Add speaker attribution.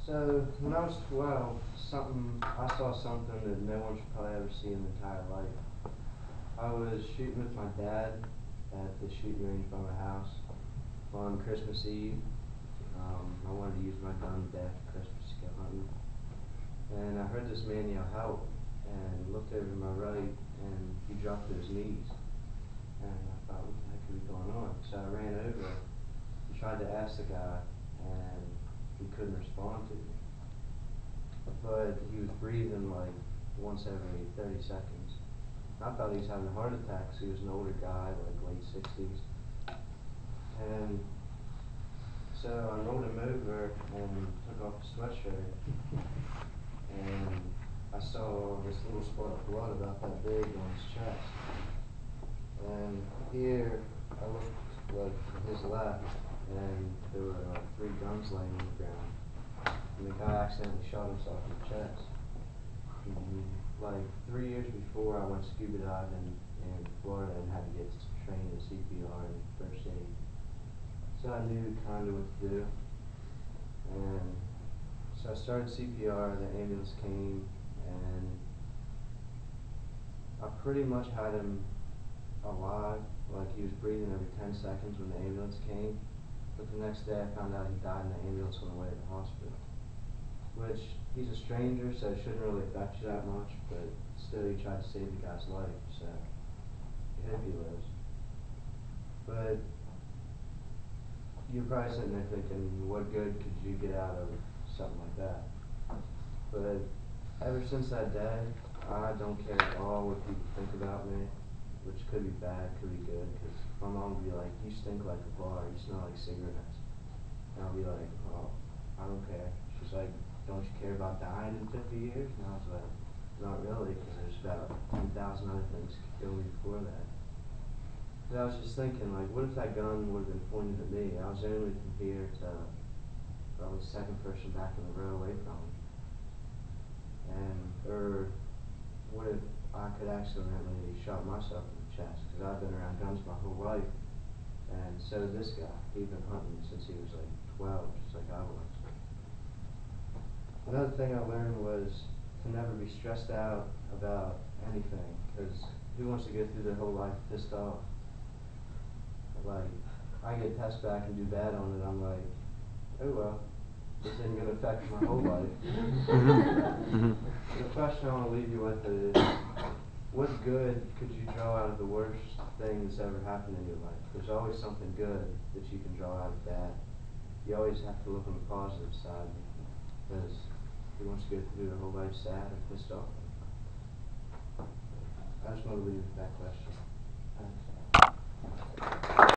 Speaker 1: So when I was 12, I saw something that no one should probably ever see in their entire life. I was shooting with my dad at the shooting range by my house on Christmas Eve. I wanted to use my gun the day after Christmas to go hunting. And I heard this man yell help and looked over to my right and he dropped to his knees. And I thought, what the heck could be going on? So I ran over and tried to ask the guy and he couldn't respond to me. But he was breathing like once every 30 seconds. I thought he was having a heart attack because he was an older guy, like late 60s. And so I rolled him over and took off his sweatshirt. And I saw this little spot of blood about that big on his chest. And here I looked like to his left and there were like 3 guns laying on the ground. And the guy accidentally shot himself in the chest. Like 3 years before, I went scuba diving in Florida and had to get trained in CPR and first aid. So I knew kind of what to do. And so I started CPR, the ambulance came, and I pretty much had him alive. Like he was breathing every 10 seconds when the ambulance came. But the next day I found out he died in the ambulance on the way to the hospital. Which, he's a stranger, so it shouldn't really affect you that much, but still he tried to save the guy's life, so I hope he lives. But you're probably sitting there thinking, what good could you get out of something like that? But ever since that day, I don't care at all what people think about me, which could be bad, could be good, because my mom would be like, you stink like a bar, you smell like cigarettes. And I'll be like, oh, I don't care. She's like, don't you care about dying in 50 years? And I was like, not really, because there's about 10,000 other things that could kill me before that. But I was just thinking, like, what if that gun would have been pointed at me? I was only from here to probably the second person back in the row away from him. Or what if I could accidentally shot myself in the chest? Because I've been around guns my whole life. And so this guy, he'd been hunting since he was like 12, just like I was. Another thing I learned was to never be stressed out about anything, because who wants to go through their whole life pissed off? Like, I get tests back and do bad on it, I'm like, oh well, this isn't going to affect my whole life. The question I want to leave you with is, what good could you draw out of the worst thing that's ever happened in your life? There's always something good that you can draw out of that. You always have to look on the positive side, because who wants to go through their whole life sad or pissed off? I just want to leave with that question. Thanks.